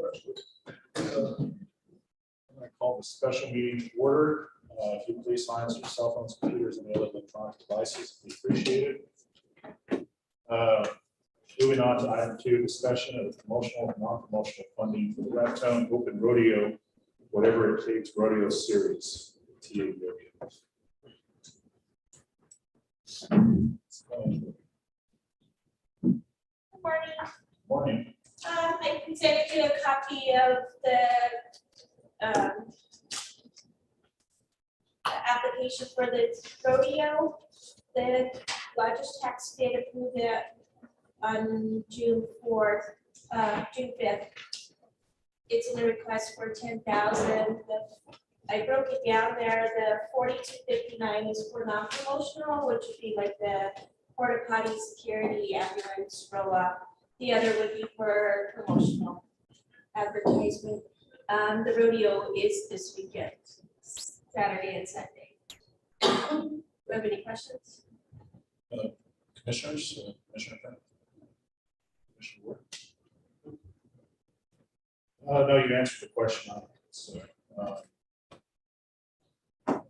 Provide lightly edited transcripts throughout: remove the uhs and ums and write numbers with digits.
I call the special meeting to order. If you please silence your cell phones, computers, and other electronic devices, we appreciate it. Moving on to item 2, discussion of promotional and non-promotional funding for the Raton Open Rodeo, whatever it takes rodeo series. TA rodeo. Good morning. Morning. I presented you a copy of the application for the rodeo. The largest tax did approve it on June 5th. It's in the request for 10,000. I broke it down there. The 4259 is for non-promotional, which would be like the porta potty, security, ambulance, roll-up. The other would be for promotional advertisement. The rodeo is this weekend, Saturday and Sunday. Do you have any questions? Commissioners, Commissioner Penn? Commissioner Ward? No, you answered the question on it.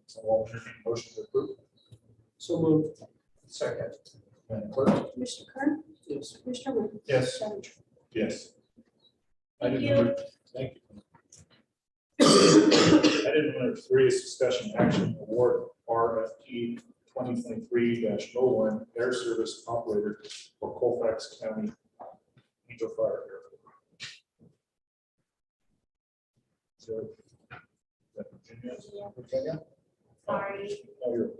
So I'll entertain a motion to approve. So moved. Second. Madam Clerk? Commissioner Kern? Yes. Commissioner Wood? Yes. Madam Chair. Yes. Thank Item you. number- Thank you. Item number 3 is discussion action award RFP 2023-01 air service operator for Colfax County Angel Fire Airport. So, is that Virginia? Virginia? Sorry. Oh, you're.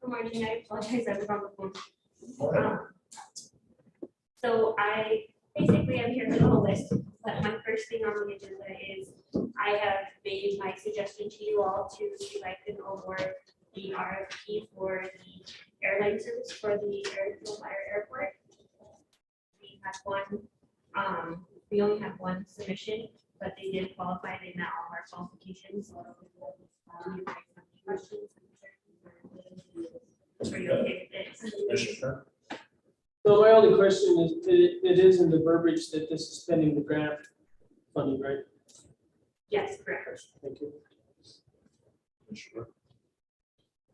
Good morning, I apologize, I was on the phone. Morning. So I basically am here for the whole list, but my first thing on the agenda is I have made my suggestion to you all to select and award the RFP for the airline service for the Airfield Fire Airport. We have one, we only have one submission, but they did qualify, they met all our qualifications, so you guys have any questions? Are you okay with it? Commissioner? So my only question is, it is in the verbiage that this is spending the grant funding, right? Yes, correct. Thank you. Commissioner?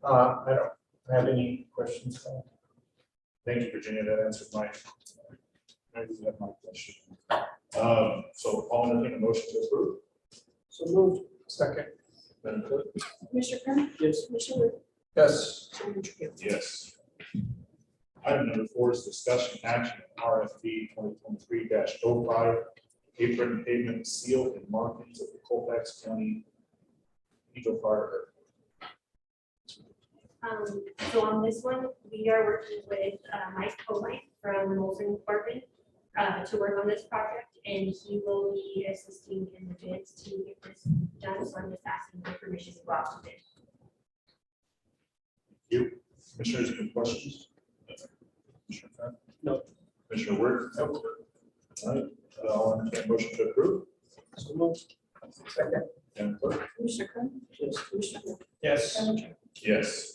I don't have any questions. Thank you, Virginia. That answered my, I didn't have my question. So I'll entertain a motion to approve. So moved. Second. Madam Clerk? Commissioner Kern? Yes. Commissioner Wood? Yes. Madam Chair. Yes. Item number 4 is discussion action RFP 2023-05 apron pavement seal and markings of the Colfax County Angel Fire. So on this one, we are working with Mike Colite from Molson Corbin to work on this project, and he will be assisting in the bids to get this done. So I'm just asking for permission to go out to bid. You, Commissioners, any questions? Commissioner Trent? No. Commissioner Word? No. All right, I'll entertain a motion to approve. So moved. Second. Madam Clerk? Commissioner Kern? Yes. Commissioner Wood? Yes. Madam Chair. Yes.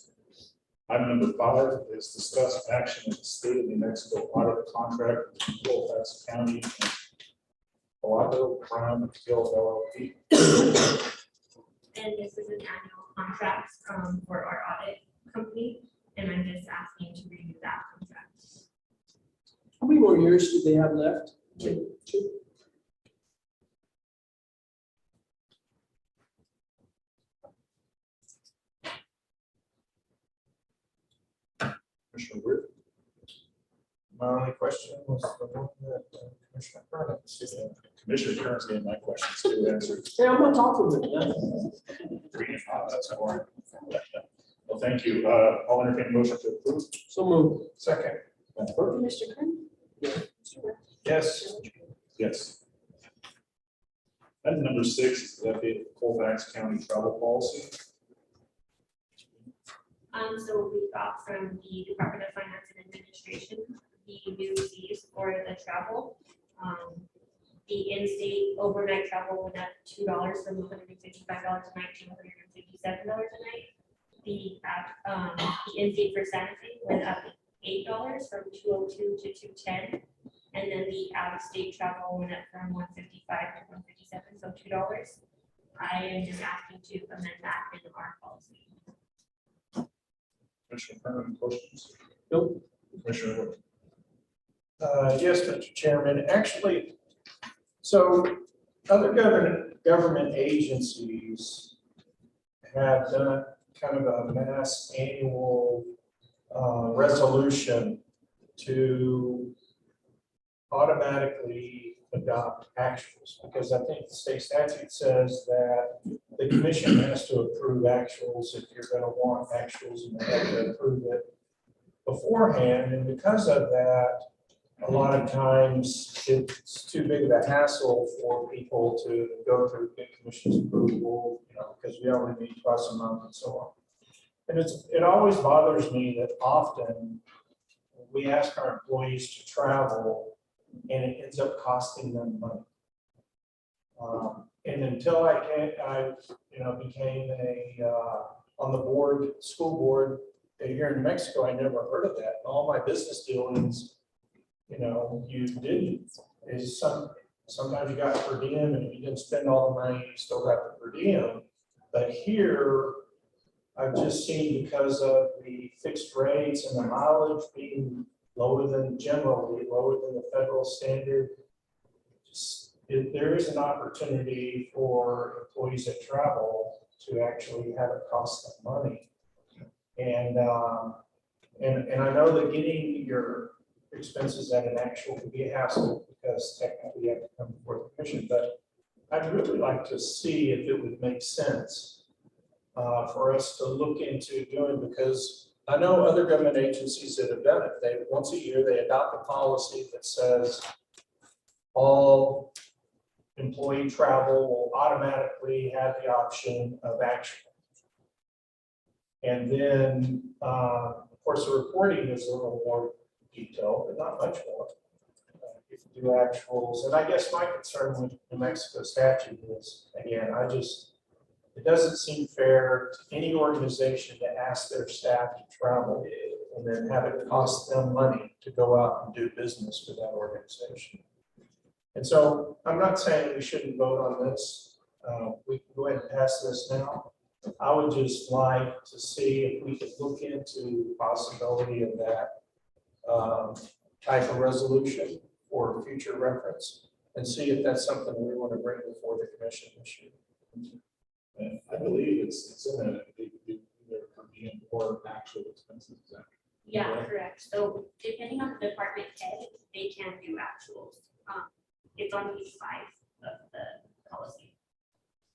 Item number 5 is discuss action of the state of New Mexico audit contract with Colfax County and Palato Brown Hill LLP. And this is an annual contract for our audit company, and I'm just asking to renew that contract. How many more years do they have left? Two. Commissioner Word? My only question was the one that Commissioner Kern asked. Commissioner Kern's getting my questions too answered. Hey, I'm gonna talk to them. That's boring. Well, thank you. I'll entertain a motion to approve. So moved. Second. Madam Clerk? Commissioner Kern? Yes. Commissioner Wood? Yes. Madam Chair. Yes. Item number 6 is the update of Colfax County travel policy. So we got from the Department of Finance and Administration, the new fees for the travel. The in-state overnight travel went up $2 from $155 a night to $157 a night. the in-state for Santa Fe went up $8 from 202 to 210. And then the out-of-state travel went up from 155 to 157, so $2. I am just asking to amend that in our policy. Commissioner Herman, questions? Nope. Commissioner Wood? Yes, Mr. Chairman, actually, so other government agencies have done kind of a mass annual resolution to automatically adopt actuals, because I think the state statute says that the commission has to approve actuals if you're gonna want actuals, and they have to approve it beforehand, and because of that, a lot of times it's too big of a hassle for people to go through the commission's approval, because we only meet twice a month and so on. And it always bothers me that often we ask our employees to travel and it ends up costing them money. And until I became on the board, school board here in New Mexico, I never heard of that. All my business dealings, you didn't, sometimes you got per diem, and if you didn't spend all the money, you still got the per diem. But here, I've just seen, because of the fixed rates and the mileage being lower than the federal standard, there is an opportunity for employees that travel to actually have it cost them money. And I know that getting your expenses at an actual can be a hassle, because technically you have to come before the commission, but I'd really like to see if it would make sense for us to look into doing, because I know other government agencies that have done it. Once a year, they adopt a policy that says all employee travel will automatically have the option of actual. And then, of course, the reporting is a little more detailed, but not much more. If you do actuals, and I guess my concern with New Mexico statute is, again, it doesn't seem fair to any organization to ask their staff to travel and then have it cost them money to go out and do business with that organization. And so I'm not saying we shouldn't vote on this. We can go ahead and pass this now. I would just like to see if we could look into the possibility of that type of resolution for future reference, and see if that's something we want to bring before the commission this year. And I believe it's in a, either per diem or actual expenses. Is that Yeah, correct. So depending on the department head, they can do actuals. It's on page 5 of the policy.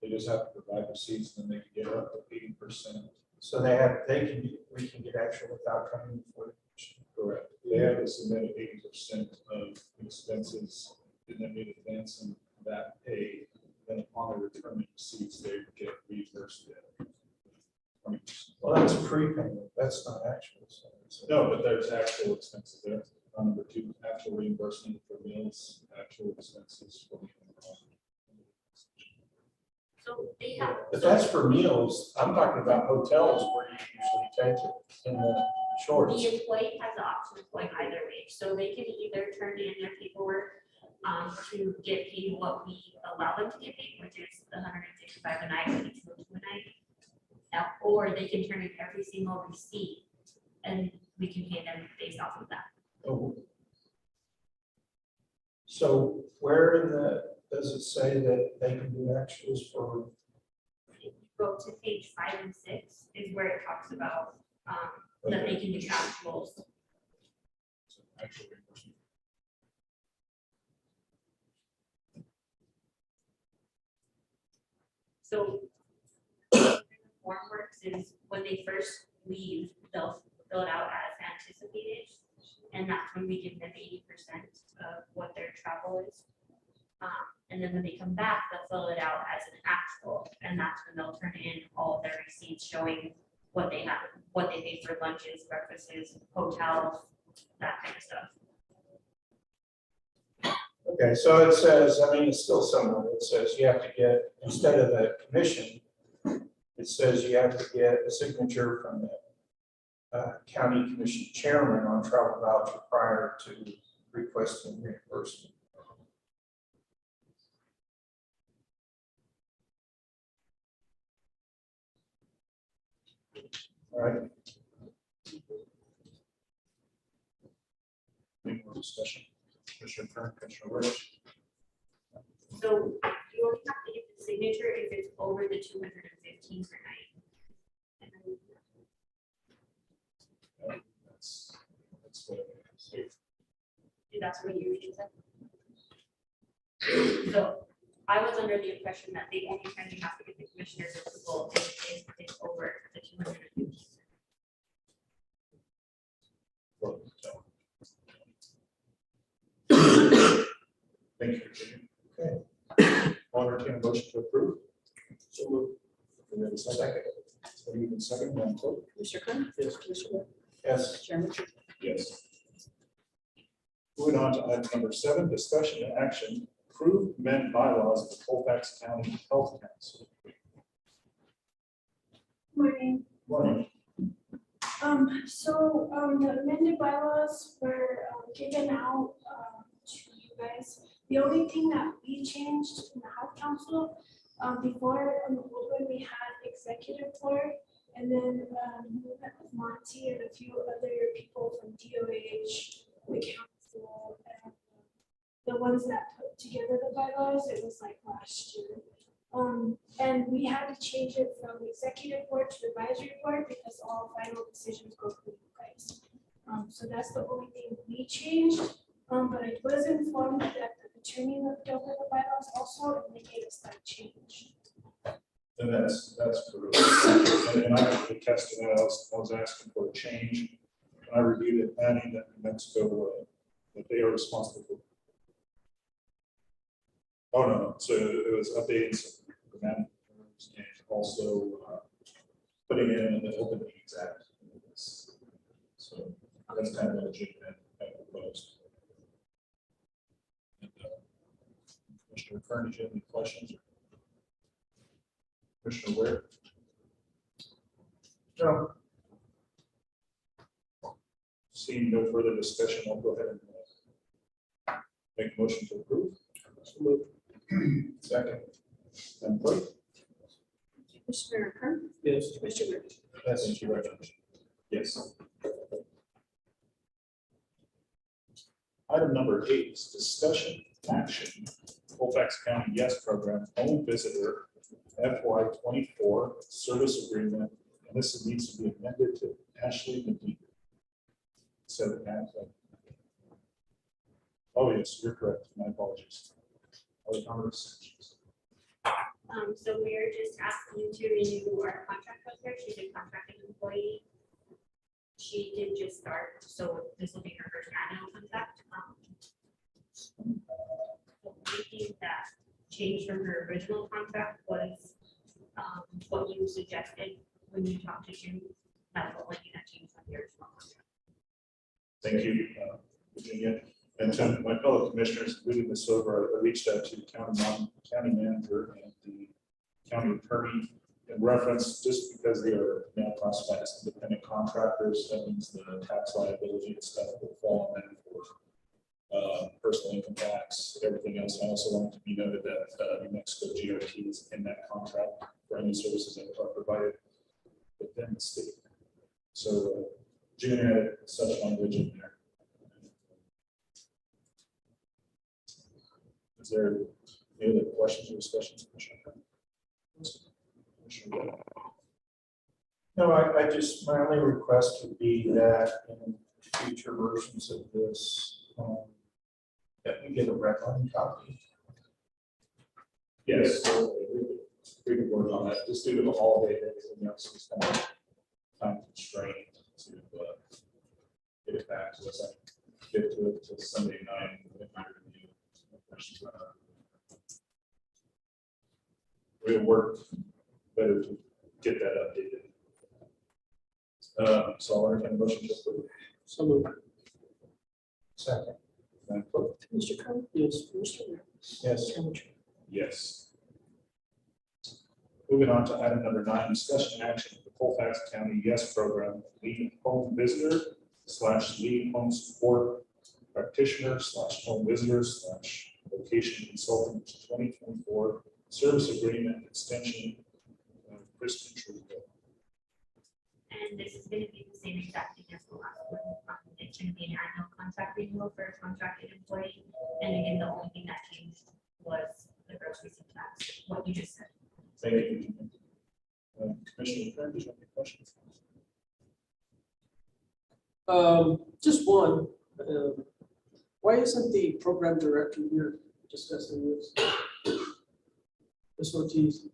They just have to provide receipts, and then they can get up to 80%. So we can get actual without coming before the commission. Correct. They have to submit 80% of expenses, and then we advance them that pay. Then upon the return receipts, they get reimbursed at 20%. Well, that's prepayment. That's not actual. So No, but there's actual expenses there. Number 2, actual reimbursement for meals, actual expenses for. So they have. But that's for meals. I'm talking about hotels where you usually take it in the shorts. The employee has the option of going either way, so they can either turn in their paperwork to get paid what we allow them to get paid, which is $165 a night or $202 a night. Or they can turn in every single receipt and we can pay them based off of that. So where does it say that they can do actuals for? Go to page 5 and 6 is where it talks about that they can do actuals. Actual reimbursement. So the form works is when they first leave, they'll fill it out as anticipated. And that's when we give them 80% of what their travel is. And then when they come back, they'll fill it out as an actual, and that's when they'll turn in all of their receipts showing what they have, what they paid for lunches, breakfasts, hotels, that kind of stuff. Okay, so it says, it's still similar. It says you have to get, instead of the commission, it says you have to get a signature from the county commission chairman on travel voucher prior to requesting reimbursement. All right, Any more discussion? Commissioner Kern, Commissioner Rich? So you only have to give the signature if it's over the 215 per night. And then That's what it is. that's what you read it. So I was under the impression that the only time you have to get the commissioner's approval is if it's over the 215. Well, so. Thank you, Virginia. Okay. I'll entertain a motion to approve. So moved. Do we have a second? So you can second, Madam Clerk? Commissioner Kern? Yes. Commissioner Rea? yes, Chairman? Yes. Moving on to item number 7, discussion and action, approve amend bylaws of the Colfax County Health Council. Morning. Morning. The amended bylaws were given out to you guys. The only thing that we changed in the health council, before on the old one, we had executive board. And then we met with Monty and a few other people from DOH, the council, and the ones that put together the bylaws. It was like last year. And we had to change it from executive board to advisory board because all final decisions go through you guys. So that's the only thing we changed. But I was informed that the attorney looked over the bylaws also and they gave us that change. And that's correct. And I can attest to that. I was asking for a change. And I reviewed it, adding that New Mexico, that they are responsible for. Oh, no, so it was updating some grammar terms and also putting in the Open Meetings Act. So that's kind of legitimate and proposed. And, Commissioner Kern, did you have any questions? Commissioner Ware? no, Seeing no further discussion, I'll go ahead and make a motion to approve. second, Madam Clerk? Commissioner Kern? Yes. Commissioner Rea? yes, Thank you very much. Yes. Item number 8 is discussion action. Colfax County Yes Program home visitor FY24 service agreement, and this needs to be amended to Ashley McGee. So, oh yes, you're correct. My apologies. Other comments? So we are just asking you to renew our contract with her. She's a contracted employee. She did just start, so this will be her first annual contract. The only thing that changed from her original contract was what you suggested when you talked to June. That's the only thing that changed from the original contract. Thank you, Virginia. And to my fellow commissioners, reading this over, I reached out to the county manager and the county attorney in reference, just because they are now classified as independent contractors, that means the tax liability and stuff will fall on them for personal income tax, everything else. I also wanted to be noted that New Mexico GRT is in that contract for any services that are provided within the state. So June added such language in there. Is there any other questions or discussions? no, I just, my only request would be that in future versions of this, that we get a red line copy. Yes, so we can work on that, just due to the holiday, and everything else is kind of time constrained to get it back to us. I get to it till Sunday night. With my review. We'll work better to get that updated. So I'll entertain a motion to approve. So moved. Second, Madam Clerk? Commissioner Kern? Yes. Commissioner Rea? yes, Chairman? Yes. Moving on to item number 9, discussion action of the Colfax County Yes Program, lead home visitor / lead home support practitioner / home visitor / location consultant 2024 service agreement extension. Kristen Trudeau. And this is gonna be the same exact thing as the last one. It's gonna be an annual contract renewal for a contracted employee. And again, the only thing that changed was the gross receipt tax, what you just said. Thank you. Commissioner Kern, did you have any questions? Just one. Why isn't the program director here discussing this? This Ortiz.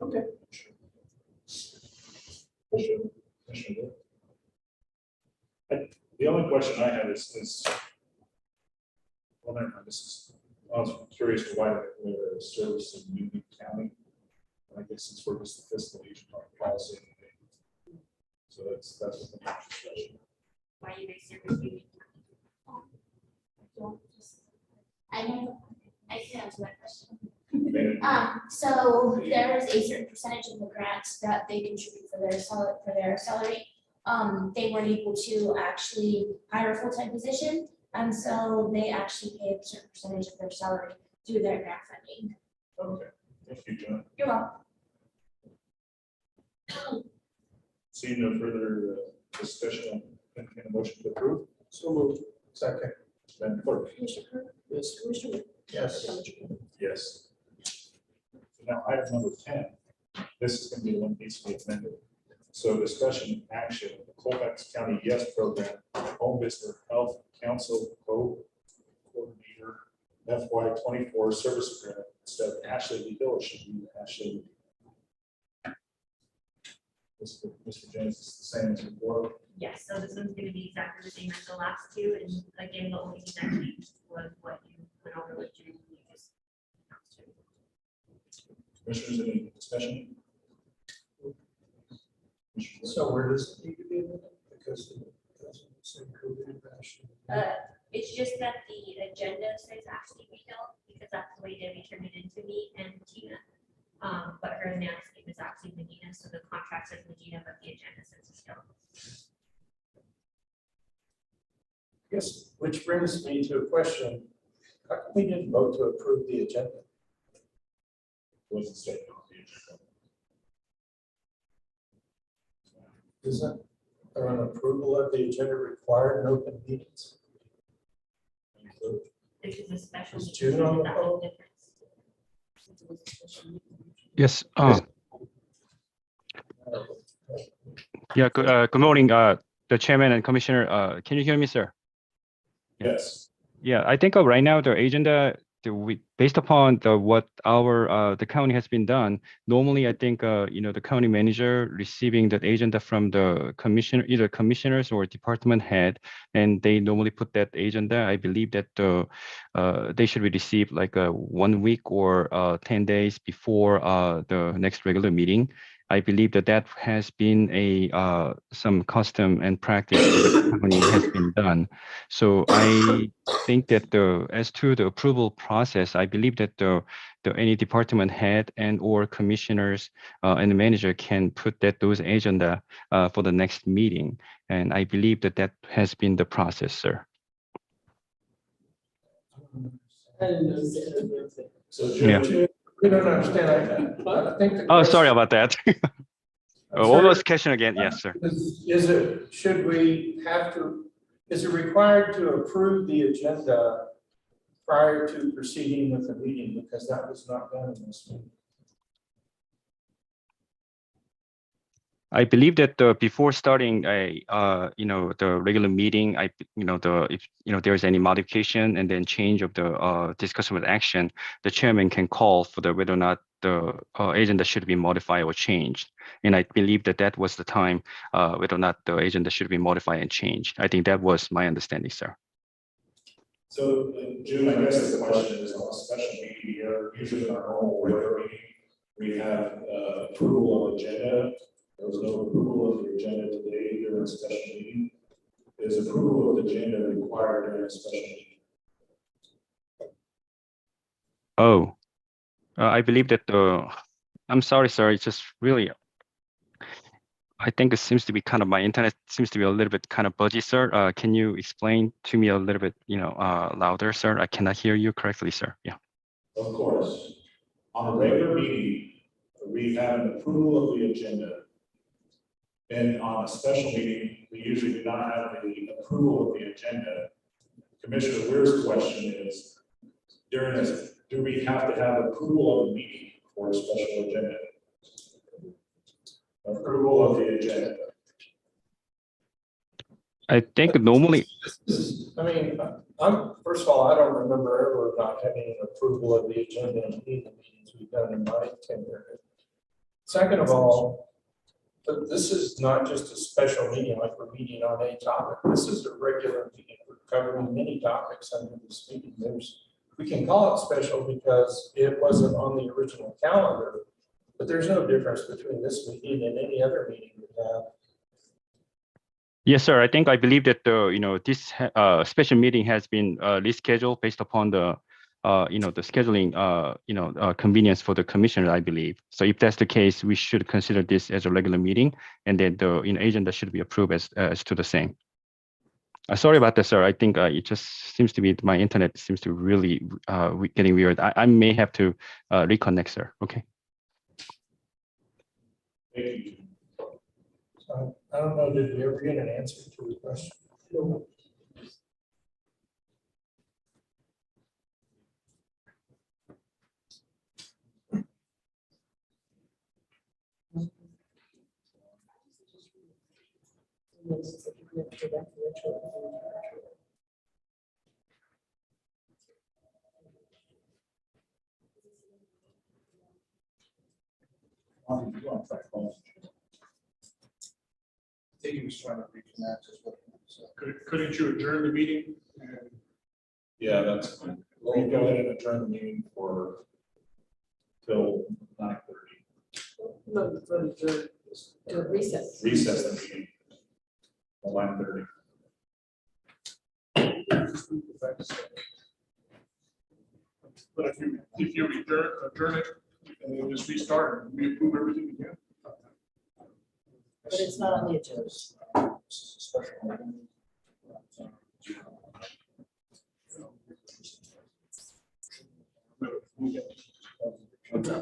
Okay. Commissioner Wood? The only question I have is, well, never mind, I was curious why they're service in Union County. I guess since we're just the fiscal agent on policy. So that's what the next discussion. Why you guys service union? I know, I can answer that question. Maybe. So there is a certain percentage of the grants that they contribute for their salary. They weren't able to actually hire a full-time position, and so they actually pay a certain percentage of their salary through their grant funding. Okay, thank you, John. You're welcome. Seeing no further discussion, and a motion to approve. So moved. Second. Madam Clerk. Commissioner Kern? Yes. Commissioner Wood? Yes. Yes. Now, item number 10, this is going to be one that needs to be amended. So discussion action, the Colfax County Yes Program, Home Visitor Health Council Co-Coordinator FY24 service agreement instead of Ashley Lee Hill, it should be Ashley. Mr. James is the same as before. Yes, so this one's gonna be exactly the same as the last two, and again, the only thing that changed was what you went over with you. Commissioners, any discussion? So where does it need to be? Because it doesn't say COVID ration. It's just that the agenda says Ashley Retail, because that's the way Debbie turned it into me and Tina. But her name is actually Medina, so the contract says Medina, but the agenda says Retail. Yes, which brings me to a question. How come we didn't vote to approve the agenda? Wasn't stated on the agenda. Isn't there an approval of the agenda required in open meetings? This is a special. Is meeting, June so on the that phone? was different. Yes. Uh, Yeah. Good morning, the chairman and commissioner. Can you hear me, sir? Yes. Yeah, I think right now the agenda, based upon what the county has been done. Normally, I think the county manager receiving the agenda from the commissioner, either commissioners or department head, and they normally put that agenda. I believe that they should be received like 1 week or 10 days before the next regular meeting. I believe that has been some custom and practice that the county has been done. So I think that as to the approval process, I believe that any department head and or commissioners and the manager can put those agenda for the next meeting, and I believe that has been the process, sir. I didn't know that. So Yeah. June, We don't understand. I think. the Oh, sorry question- about that. I'm What sorry. was the question again? Yes, sir. Is it required to approve the agenda prior to proceeding with the meeting? Because that was not done in this meeting. I believe that before starting the regular meeting, if there's any modification and then change of the discussion with action, the chairman can call for whether or not the agenda should be modified or changed. And I believe that was the time whether or not the agenda should be modified and changed. I think that was my understanding, sir. So June, I guess the question is on a special meeting here, usually in our normal regular meeting, we have approval of agenda. There was no approval of the agenda today during a special meeting. Is approval of the agenda required during a special meeting? Oh, I believe that I'm sorry, sir. It's just really, I think it seems to be kind of my internet seems to be a little bit kind of budgy, sir. Can you explain to me a little bit, louder, sir? I cannot hear you correctly, sir. Yeah. Of course, on a regular meeting, we have an approval of the agenda. And on a special meeting, we usually do not have the approval of the agenda. Commissioner Weir's question is, during this, do we have to have approval of the meeting for a special agenda? Approval of the agenda. I think normally, I mean, first of all, I don't remember ever not having an approval of the agenda in any of the meetings we've done in my tenure. Second of all, but this is not just a special meeting like we're meeting on a topic. This is a regular meeting. We're covering many topics under this meeting. We can call it special because it wasn't on the original calendar, but there's no difference between this meeting and any other meeting we have. yes, sir. I believe that this special meeting has been rescheduled based upon the the scheduling convenience for the commissioner, I believe. So if that's the case, we should consider this as a regular meeting, and then the agenda should be approved as to the same. Sorry about that, sir. I think it just seems to be my internet seems to really getting weird. I may have to reconnect, sir. Okay. Thank you. So I don't know, did we ever get an answer to the question? No. You want to try to call? I think he was trying to reconnect as well. Couldn't you adjourn the meeting? Yeah, that's fine. We'll go ahead and adjourn the meeting till 9:30. No, To recess. Recess the meeting. Till 9:30. But if you adjourn it and then just restart, we approve everything again. But it's not on the agenda. This is a special meeting. Okay.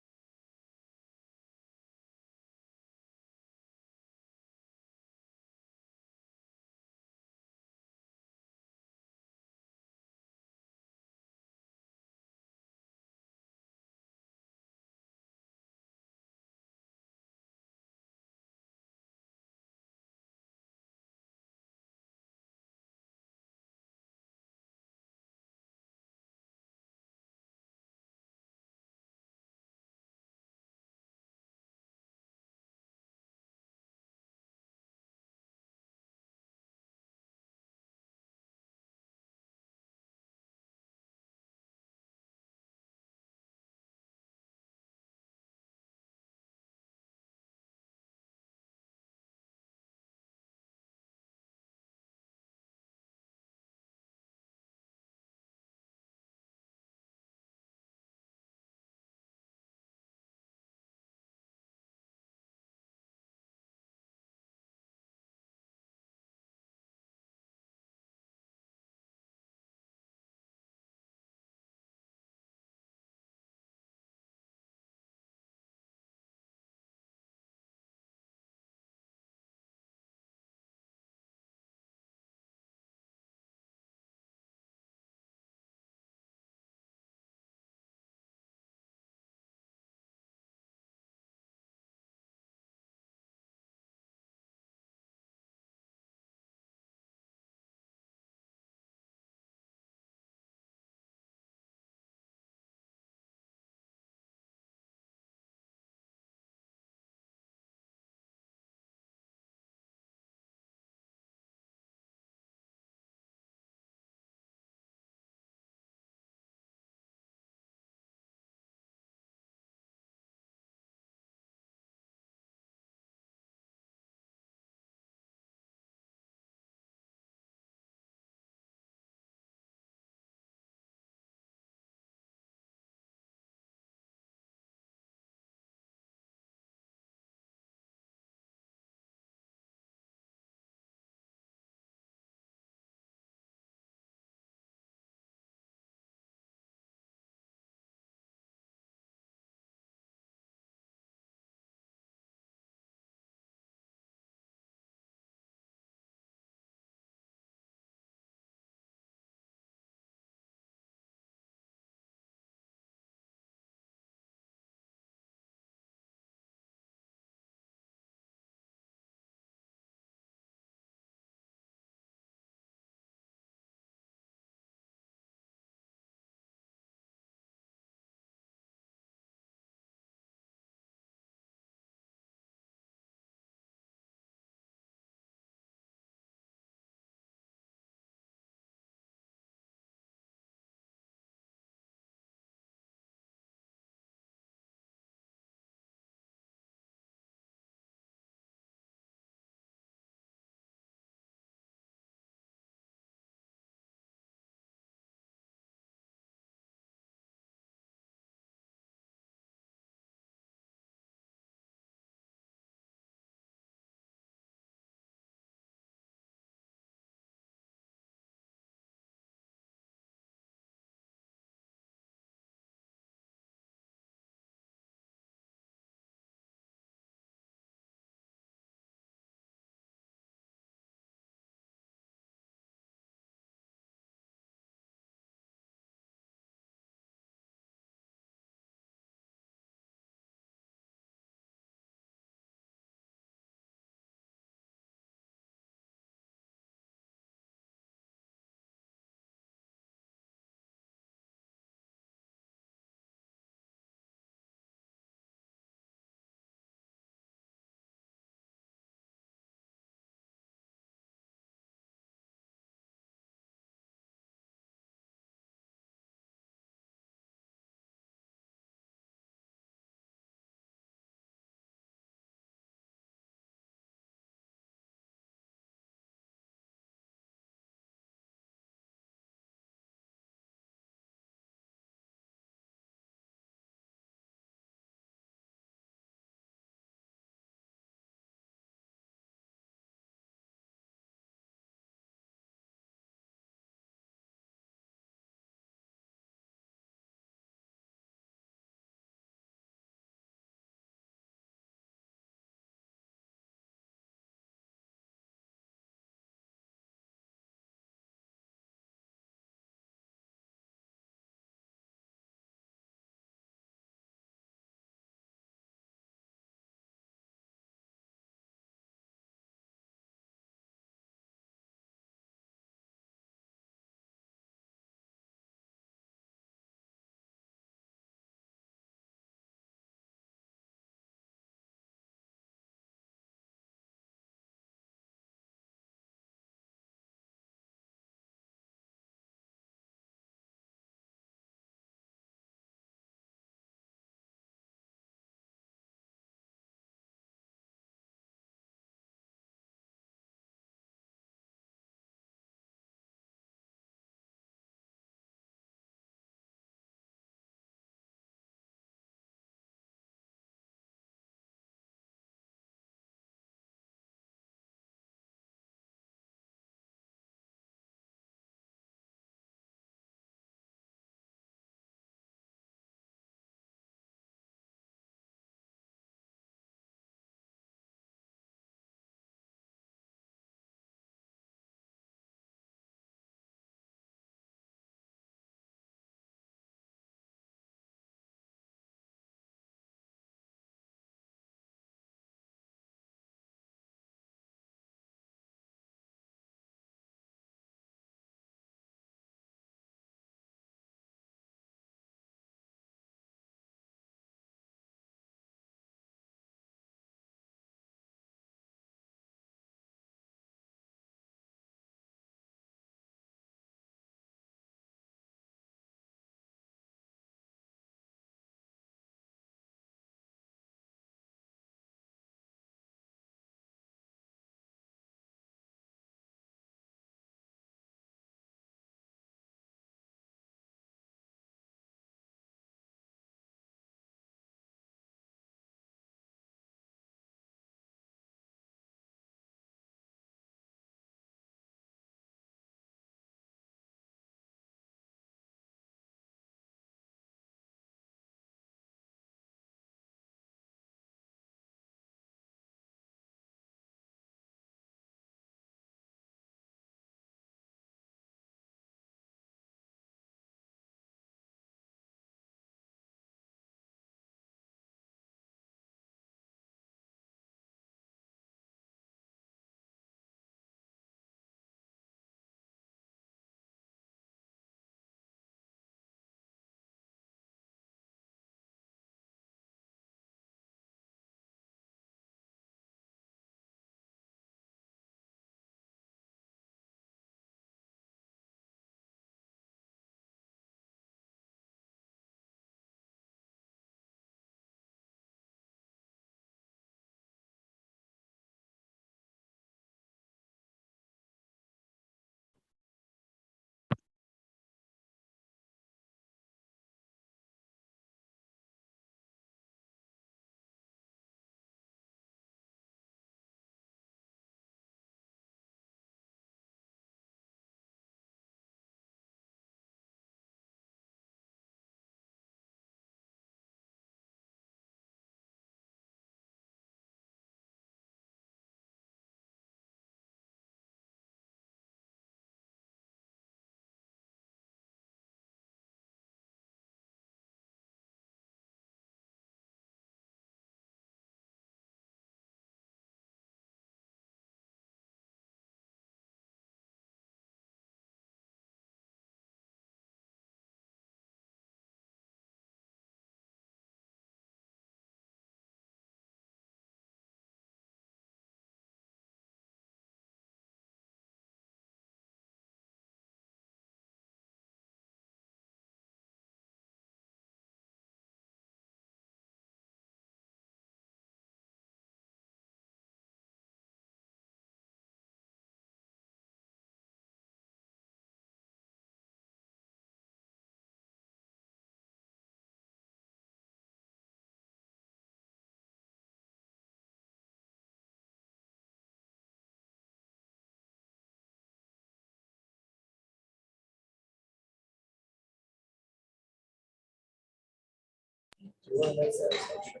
you want to make that assumption?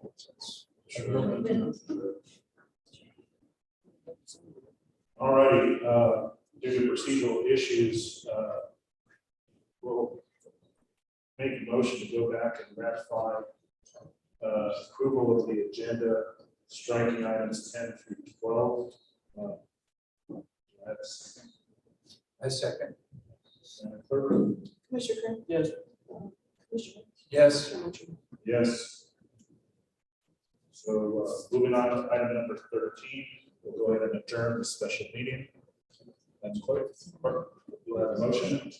All righty, due to procedural issues, we'll make a motion to go back and ratify approval of the agenda, striking items 10 through 12. That's I second. clerk. Commissioner Kern? Yes. Commissioner? Yes. Yes. So moving on to item number 13, we'll go ahead and adjourn the special meeting. Madam Clerk, you have a motion.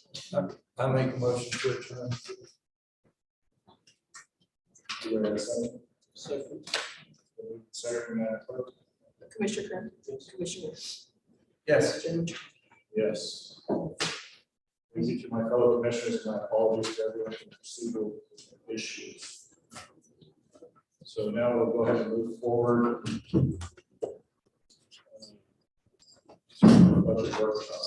I make a motion to adjourn. Do we have a second? Second. Second, Madam Clerk. Commissioner Kern? Commissioner? Yes. Chairman? Yes. Thank you to my fellow commissioners, and my apologies to everyone for procedural issues. So now we'll go ahead and move forward. Budget workshop.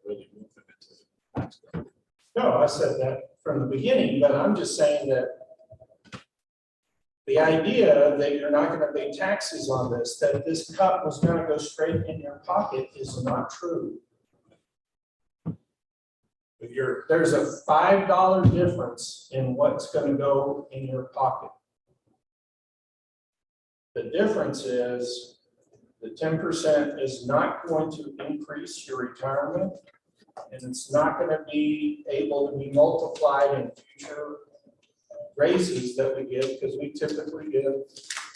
really move them into the tax bracket. No, I said that from the beginning, but I'm just saying that the idea that you're not gonna pay taxes on this, that this cut was gonna go straight in your pocket is not true. But you're, There's a $5 difference in what's gonna go in your pocket. The difference is the 10% is not going to increase your retirement, and it's not gonna be able to be multiplied in future raises that we give, because we typically give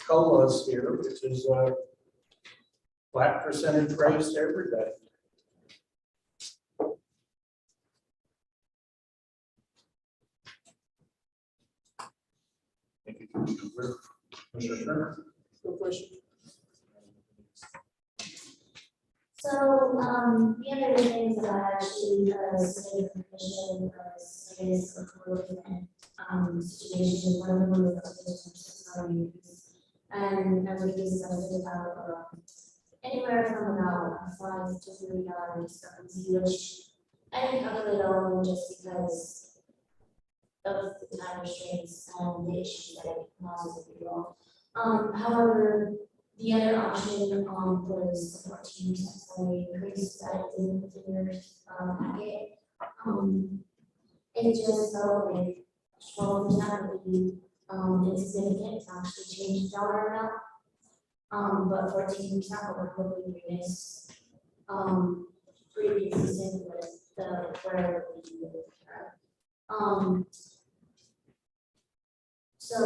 COLAs here, which is a flat percentage raise to everybody. thank you, Commissioner Britt. Commissioner Turner? No question. So, the other things that I actually, submitted for commission was, is and situation, one of them was the salary increase. And as a case, I was about, anywhere from about $5 to $3 discrepancy, which I didn't calculate all just because of the time restraints and the issues that it causes with you all. However, the other option, was a 14% salary increase that I did within your, packet. It just felt like 12% would be, insignificant to actually change the dollar amount. But 14% would probably bring us, pretty consistent with the, where we live. So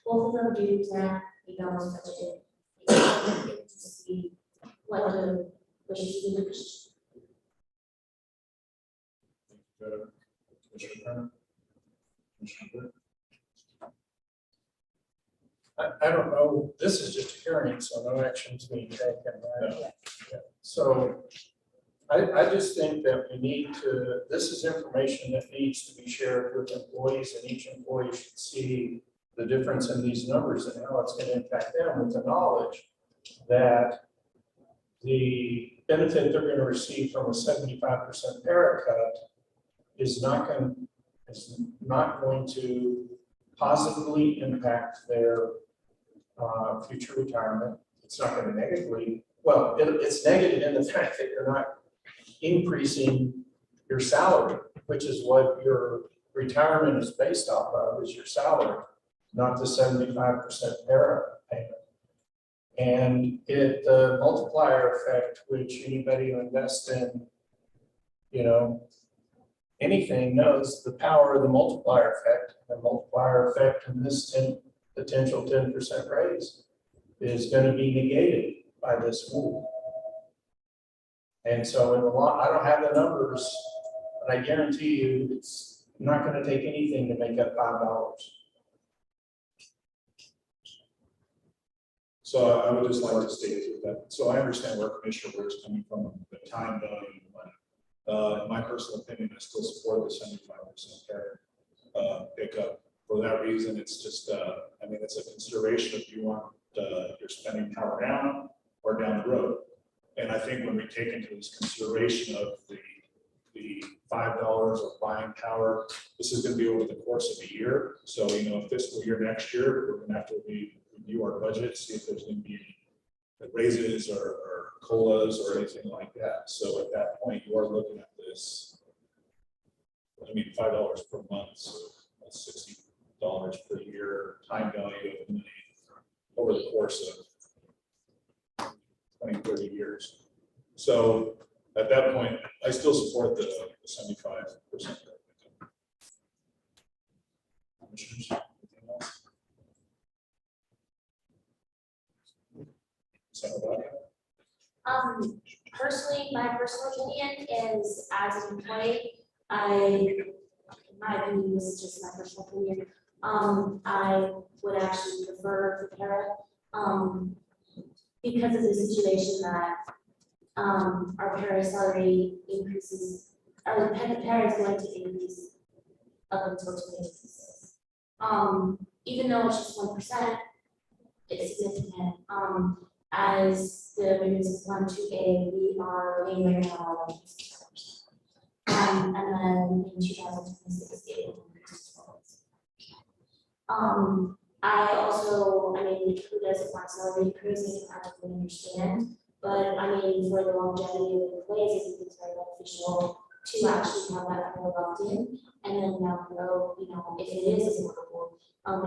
both of them do that, we balance budget. To see what the wishes of the commission. Commissioner Turner? Commissioner Britt? I don't know, this is just a hearing, so no action's being taken, right? Yeah. So I just think that we need to, this is information that needs to be shared with employees, and each employee should see the difference in these numbers and how it's gonna impact them, with the knowledge that the benefit they're gonna receive from a 75% para cut is not going to positively impact their future retirement. It's not going to negatively, well, it's negative in the fact that you're not increasing your salary, which is what your retirement is based off of, is your salary, not the 75% para payment. And the multiplier effect, which anybody who invests in, anything knows the power of the multiplier effect. The multiplier effect in this potential 10% raise is going to be negated by this move. And so in the long, I don't have the numbers, but I guarantee you it's not going to take anything to make up $5. So I would just like to state that, so I understand where Commissioner Britt is coming from, the time value of money. In my personal opinion, I still support the 75% pickup. For that reason, it's just, it's a consideration if you want your spending power down or down the road. And I think when we take into this consideration of the $5 of buying power, this is going to be over the course of a year. So, fiscal year next year, we're going to have to review our budget, see if there's going to be any raises or COLAs or anything like that. So at that point, you are looking at this, $5 per month, so that's $60 per year, time value of money over the course of 20, 30 years. So at that point, I still support the 75%. Commissioners, anything else? Personally, my personal opinion is, as an employee, in my opinion, this is just my personal opinion, I would actually prefer the para, because of the situation that, our para salary increases, or the para is going to increase up until 2026. Even though it's just 1%, it's significant. As the Women's 1-2A, we are paying right now. And then in 2026, it will increase to 12. I also, I mean, who doesn't want salary increases, I totally understand. But I mean, for the longevity of employees, I think it's very beneficial to actually have that kind of locked in. And then down the road, you know, if it is affordable,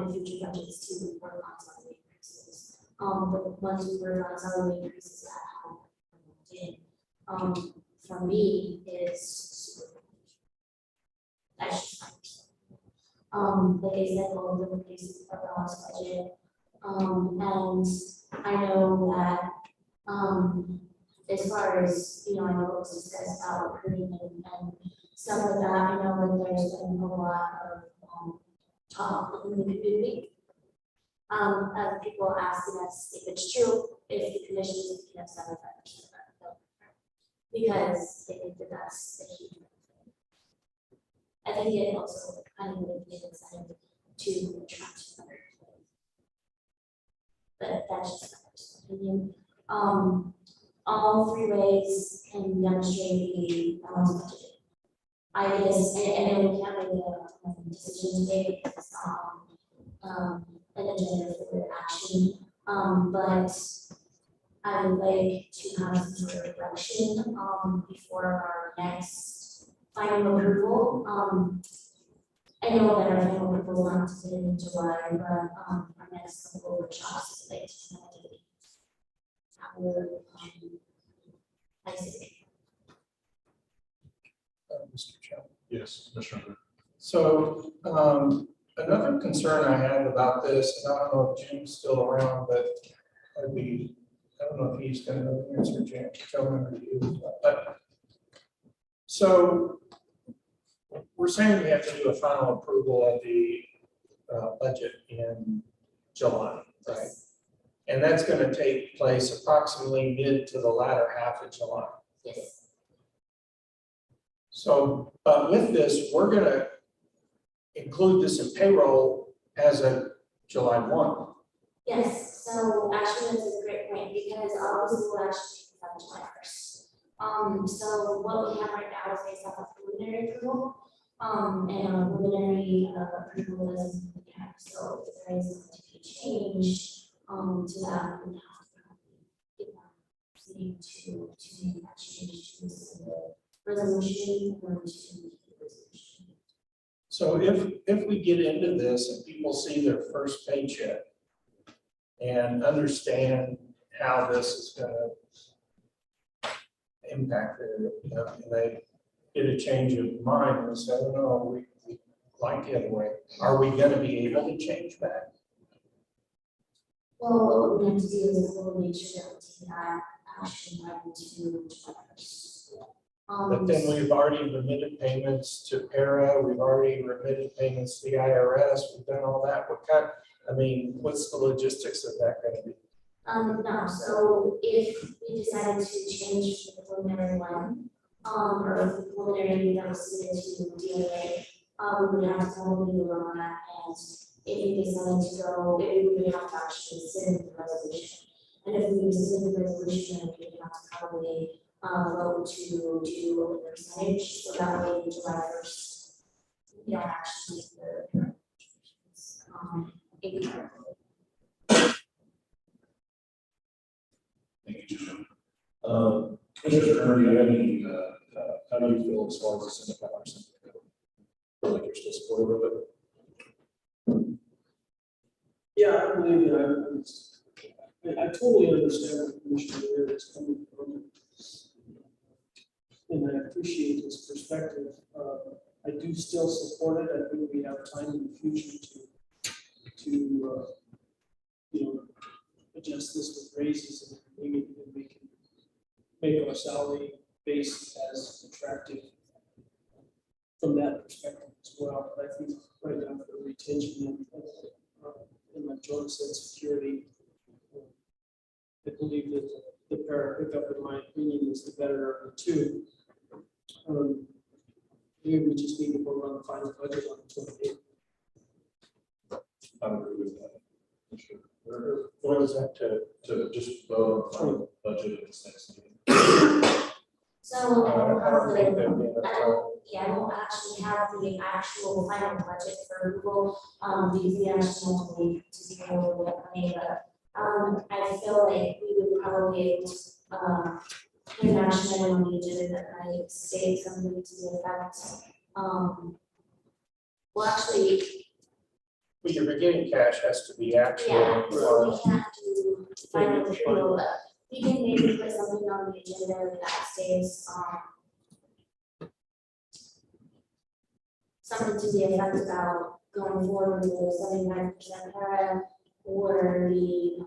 in future budgets to work on salary increases. But once we work on salary increases that have locked in, for me is super. That's just my perspective. Like I said, all over the place with our balanced budget. And I know that, as far as, you know, I know it was discussed about recruiting and stuff like that, I know that there's been a lot of, talk in the community. Of people asking us if it's true, if the commission is picking up 75%. Because they think that that's a huge benefit. I think it also kind of would be an incentive to attract other employees. But that's just my personal opinion. All three ways can demonstrate the balanced budget. I guess, and we can't make a decision today because it's on an agenda for action. But I would like to have some sort of direction before our next final approval. I know that our final approval is not submitted in July, but our next couple of workshops, like to I see. Mr. Chairman. Yes, Commissioner Rea. So, another concern I have about this, and I don't know if Jim's still around, but I don't know if he's gonna know the answer, Jim, tell him or you, but. So, we're saying we have to do a final approval of the budget in July, right? And that's gonna take place approximately mid to the latter half of July. Yes. So, but with this, we're gonna include this in payroll as of July 1. Yes, so actually that's a great point because August will actually be on July 1st. So what we have right now is based off of preliminary approval. And a preliminary approval doesn't really have, so if there is going to be a change to that, we have to get that proceeding to make that change to the resolution or to the resolution. So if we get into this and people see their first paycheck and understand how this is gonna impact their, and they get a change of mind and say, oh, no, we like the other way, are we gonna be able to change that? Well, what we have to do is we'll make sure that we take that action right into But then we've already remitted payments to PARA, we've already remitted payments to the IRS, we've done all that. What's the logistics of that gonna be? No, so if we decided to change the preliminary one, or if the preliminary that was submitted to DOA, we would have to probably move on that, and if we decided to go, we would have to actually send the resolution. And if we send the resolution, then we would have to probably vote to do a percentage, so that way in July 1st, we don't actually make the Thank you, Jim. Commissioner Kern, do you have any, how do you feel as far as the $75? Feel like you're still supportive of it? Yeah, I believe that I totally understand where Commissioner Rea is coming from. And I appreciate his perspective. I do still support it. I think we have time in the future to adjust this with raises and maybe we can make our salary base as attractive from that perspective as well. But I think right now for the retention and like John said, security, I believe that the para pickup, in my opinion, is the better of the two. Maybe we just need to vote on the final budget on the 28th. I agree with that. What is that to just vote on the final budget of this next meeting? So, I don't think hopefully, there'd be enough time. I don't actually have the actual final budget for approval, because the actual told me to go with money, but, I feel like we would probably be able to, put an action item on the agenda that might state something to the effect, well, actually, But your beginning cash has to be actual. yeah, so or- we can't do final approval, but we can maybe put something on the agenda that states, something to the effect about going forward with the 79% para or the,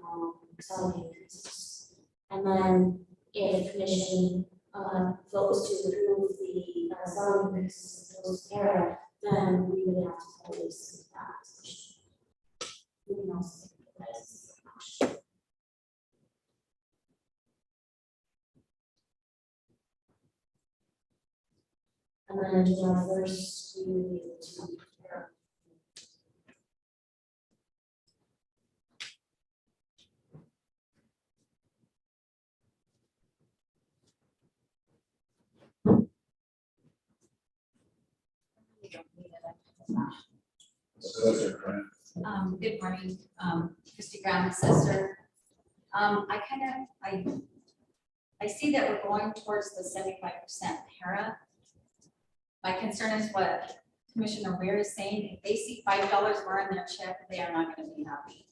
salary increases. And then if the commission, votes to approve the, salary increases in those para, then we would have to always that. We can also think of that as an option. And then July 1st, we will be able to prepare. Good morning, Christy Brown, Assessor. I see that we're going towards the 75% para. My concern is what Commissioner Weir is saying, if they see $5 more in their check, they are not gonna be happy.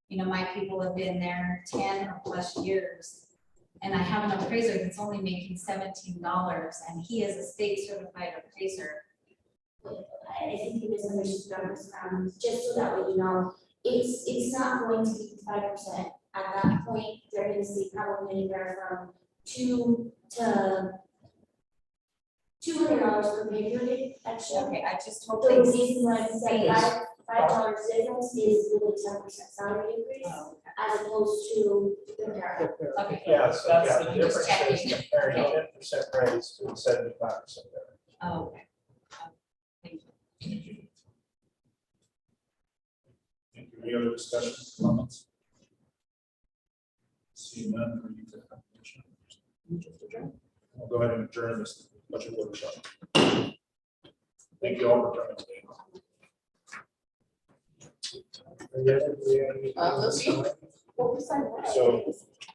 You know, my people have been there 10 or plus years, and I have an appraiser that's only making $17, and he is a state certified appraiser. I think you misunderstood us, just so that way you know, it's not going to be 5%. At that point, they're gonna see probably anywhere from $200 to $200 per pay period extra. Okay, I just hope The they reason why I said see. $5 difference is really 10% salary increase Oh, as opposed to the para. okay. Yeah, so That's yeah, the the just difference is checking. comparing Okay. 10% raise to 75% there. Oh, okay. Thank you. Thank you. Thank you. Any other discussions, comments? See none, we need to have a motion. We'll go ahead and adjourn this budget workshop. Thank you all for coming today. And yet, if we have any- We'll see. So